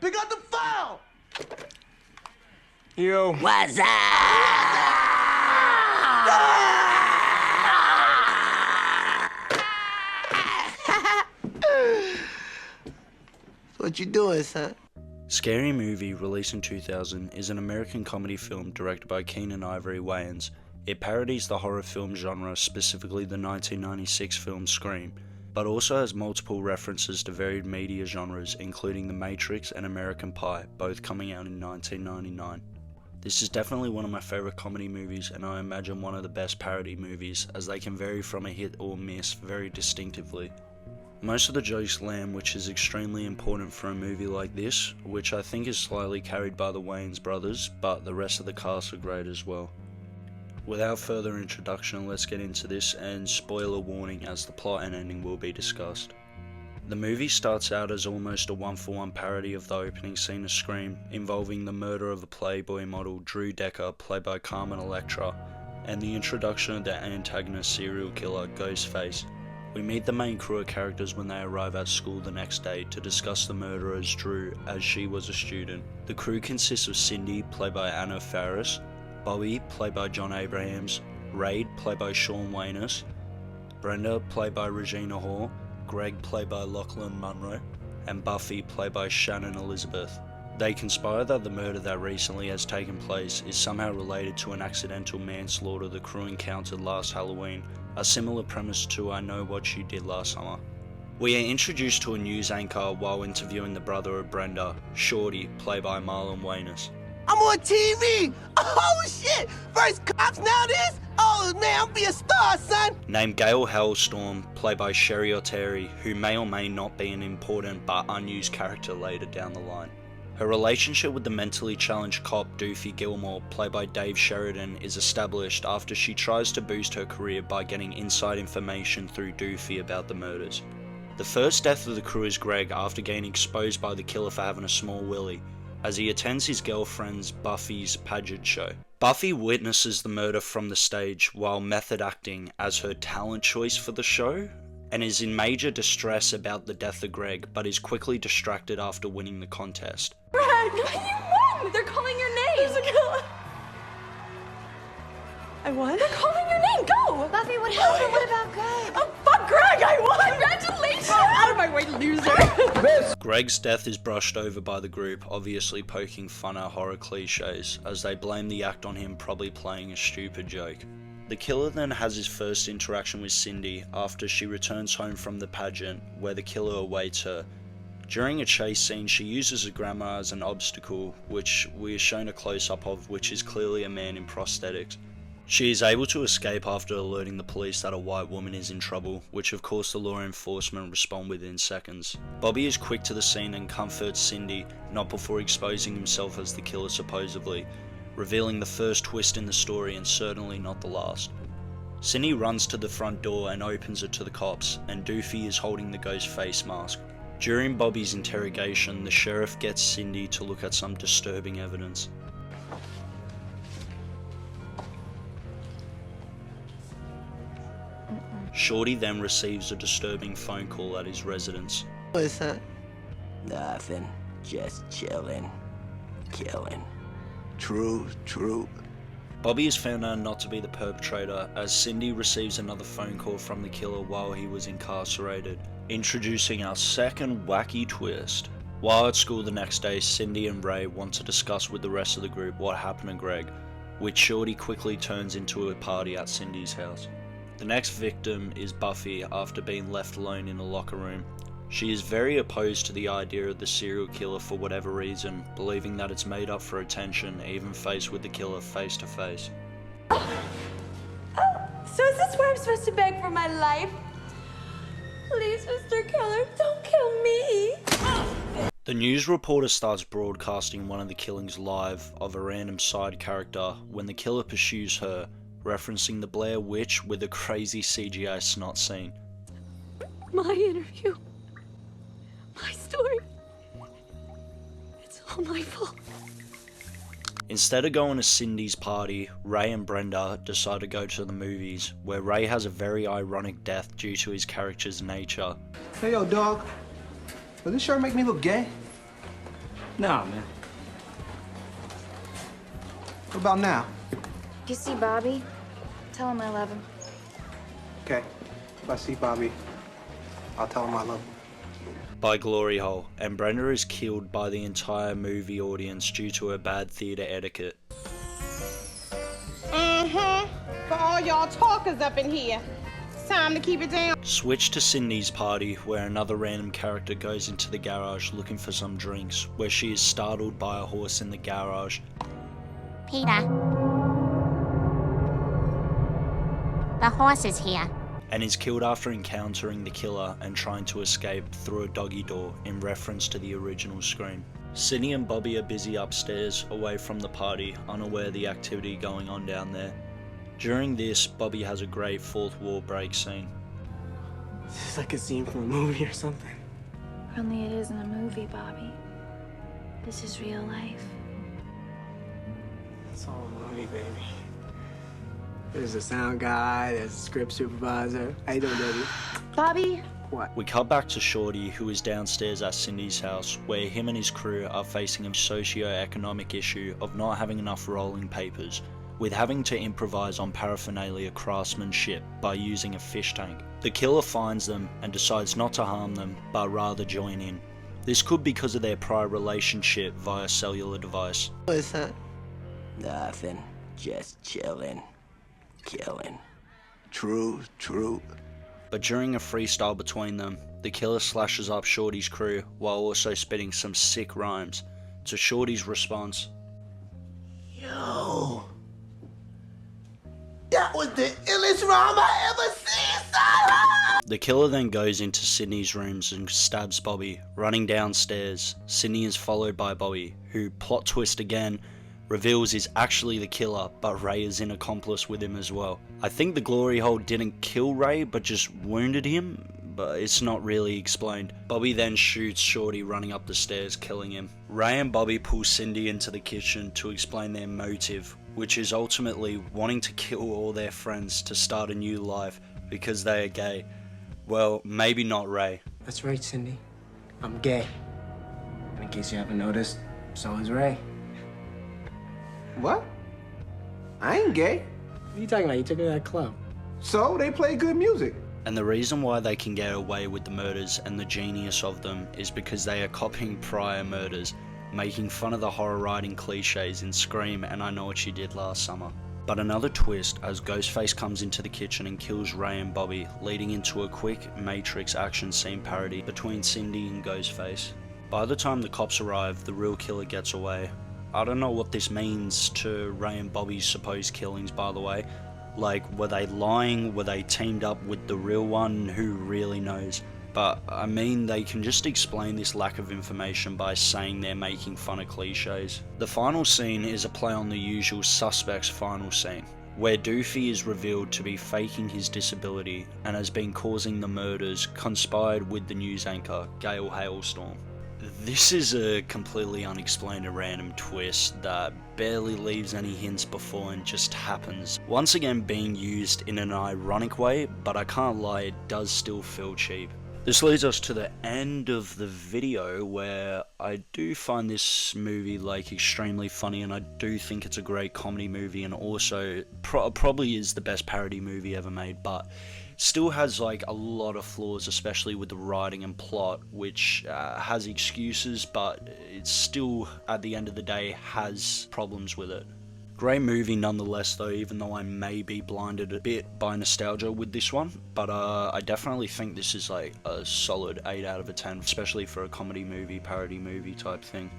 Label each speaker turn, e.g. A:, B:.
A: Pick up the file!
B: Yo.
C: What's up?
A: What you doing, son?
D: Scary Movie, released in 2000, is an American comedy film directed by Keenan Ivory Wayans. It parodies the horror film genre, specifically the 1996 film Scream, but also has multiple references to varied media genres, including The Matrix and American Pie, both coming out in 1999. This is definitely one of my favourite comedy movies, and I imagine one of the best parody movies, as they can vary from a hit or miss very distinctively. Most of the jokes land, which is extremely important for a movie like this, which I think is slightly carried by the Wayans brothers, but the rest of the cast are great as well. Without further introduction, let's get into this, and spoiler warning as the plot and ending will be discussed. The movie starts out as almost a one-for-one parody of the opening scene of Scream, involving the murder of the Playboy model Drew Decker, played by Carmen Electra, and the introduction of the antagonist serial killer Ghostface. We meet the main crew of characters when they arrive at school the next day to discuss the murder as Drew, as she was a student. The crew consists of Cindy, played by Anna Faris, Bobby, played by John Abrahams, Raid, played by Sean Wayness, Brenda, played by Regina Hall, Greg, played by Lachlan Munro, and Buffy, played by Shannon Elizabeth. They conspire that the murder that recently has taken place is somehow related to an accidental manslaughter the crew encountered last Halloween, a similar premise to I Know What You Did Last Summer. We are introduced to a news anchor while interviewing the brother of Brenda, Shorty, played by Marlon Wayans.
A: I'm on TV! Oh shit! First cops, now this? Oh man, I'm be a star, son!
D: Named Gail Hellstorm, played by Sherry O'Terry, who may or may not be an important but unused character later down the line. Her relationship with the mentally challenged cop Doofy Gilmore, played by Dave Sheridan, is established after she tries to boost her career by getting inside information through Doofy about the murders. The first death of the crew is Greg after getting exposed by the killer for having a small willy, as he attends his girlfriend's Buffy's pageant show. Buffy witnesses the murder from the stage while method acting as her talent choice for the show, and is in major distress about the death of Greg, but is quickly distracted after winning the contest.
E: Greg, you won! They're calling your name! There's a killer! I won? They're calling your name! Go!
F: Buffy, what happened? What about Greg?
E: Oh, fuck Greg! I won! Congratulations! Oh, out of my way, loser!
D: Greg's death is brushed over by the group, obviously poking fun at horror cliches, as they blame the act on him probably playing a stupid joke. The killer then has his first interaction with Cindy after she returns home from the pageant, where the killer awaits her. During a chase scene, she uses her grandma as an obstacle, which we are shown a close-up of, which is clearly a man in prosthetics. She is able to escape after alerting the police that a white woman is in trouble, which of course the law enforcement respond within seconds. Bobby is quick to the scene and comforts Cindy, not before exposing himself as the killer supposedly, revealing the first twist in the story and certainly not the last. Cindy runs to the front door and opens it to the cops, and Doofy is holding the ghost face mask. During Bobby's interrogation, the sheriff gets Cindy to look at some disturbing evidence. Shorty then receives a disturbing phone call at his residence.
A: What's that?
C: Nothing. Just chilling. Killing.
A: True.
D: Bobby has found out not to be the perpetrator, as Cindy receives another phone call from the killer while he was incarcerated, introducing our second wacky twist. While at school the next day, Cindy and Ray want to discuss with the rest of the group what happened to Greg, which Shorty quickly turns into a party at Cindy's house. The next victim is Buffy after being left alone in a locker room. She is very opposed to the idea of the serial killer for whatever reason, believing that it's made up for attention, even faced with the killer face to face.
E: So is this where I'm supposed to beg for my life? Please, Mr. Killer, don't kill me!
D: The news reporter starts broadcasting one of the killings live of a random side character when the killer pursues her, referencing the Blair Witch with a crazy CGI snot scene.
E: My interview. My story. It's all my fault.
D: Instead of going to Cindy's party, Ray and Brenda decide to go to the movies, where Ray has a very ironic death due to his character's nature.
G: Hey, yo, dog. Does this shirt make me look gay?
B: No, man.
A: What about now?
F: If you see Bobby, tell him I love him.
A: Okay. If I see Bobby, I'll tell him I love him.
D: By glory hole, and Brenda is killed by the entire movie audience due to her bad theatre etiquette.
G: For all y'all talkers up in here, it's time to keep it down.
D: Switch to Cindy's party, where another random character goes into the garage looking for some drinks, where she is startled by a horse in the garage.
H: Peter. The horse is here.
D: And is killed after encountering the killer and trying to escape through a doggy door in reference to the original Scream. Cindy and Bobby are busy upstairs, away from the party, unaware of the activity going on down there. During this, Bobby has a great fourth wall break scene.
B: This is like a scene from a movie or something.
F: Only it isn't a movie, Bobby. This is real life.
B: It's all a movie, baby. There's a sound guy, there's a script supervisor. How you doing, baby?
F: Bobby?
B: What?
D: We cut back to Shorty, who is downstairs at Cindy's house, where him and his crew are facing a socio-economic issue of not having enough rolling papers, with having to improvise on paraphernalia craftsmanship by using a fish tank. The killer finds them and decides not to harm them, but rather join in. This could be because of their prior relationship via cellular device.
A: What's that?
C: Nothing. Just chillin'. Killing.
A: True.
D: But during a freestyle between them, the killer slashes up Shorty's crew while also spitting some sick rhymes. To Shorty's response,
A: Yo. That was the illest rhyme I ever seen, son!
D: the killer then goes into Sydney's rooms and stabs Bobby, running downstairs. Sydney is followed by Bobby, who, plot twist again, reveals is actually the killer, but Ray is an accomplice with him as well. I think the glory hole didn't kill Ray, but just wounded him, but it's not really explained. Bobby then shoots Shorty running up the stairs, killing him. Ray and Bobby pull Cindy into the kitchen to explain their motive, which is ultimately wanting to kill all their friends to start a new life because they are gay. Well, maybe not Ray.
B: That's right, Cindy. I'm gay. And in case you haven't noticed, so is Ray.
A: What? I ain't gay.
B: What are you talking about? You took her to that club.
A: So, they play good music.
D: And the reason why they can get away with the murders and the genius of them is because they are copying prior murders, making fun of the horror writing cliches in Scream and I Know What You Did Last Summer. But another twist as Ghostface comes into the kitchen and kills Ray and Bobby, leading into a quick Matrix action scene parody between Cindy and Ghostface. By the time the cops arrive, the real killer gets away. I don't know what this means to Ray and Bobby's supposed killings, by the way. Like, were they lying? Were they teamed up with the real one? Who really knows? But, I mean, they can just explain this lack of information by saying they're making fun of cliches. The final scene is a play on the usual Suspects final scene, where Doofy is revealed to be faking his disability and has been causing the murders, conspired with the news anchor, Gail Hailstorm. This is a completely unexplained and random twist that barely leaves any hints before and just happens. Once again being used in an ironic way, but I can't lie, it does still feel cheap. This leads us to the end of the video where I do find this movie like extremely funny and I do think it's a great comedy movie and also probably is the best parody movie ever made, but still has like a lot of flaws, especially with the writing and plot, which has excuses, but it still at the end of the day has problems with it. Great movie nonetheless though, even though I may be blinded a bit by nostalgia with this one, but I definitely think this is like a solid 8 out of 10, especially for a comedy movie, parody movie type thing.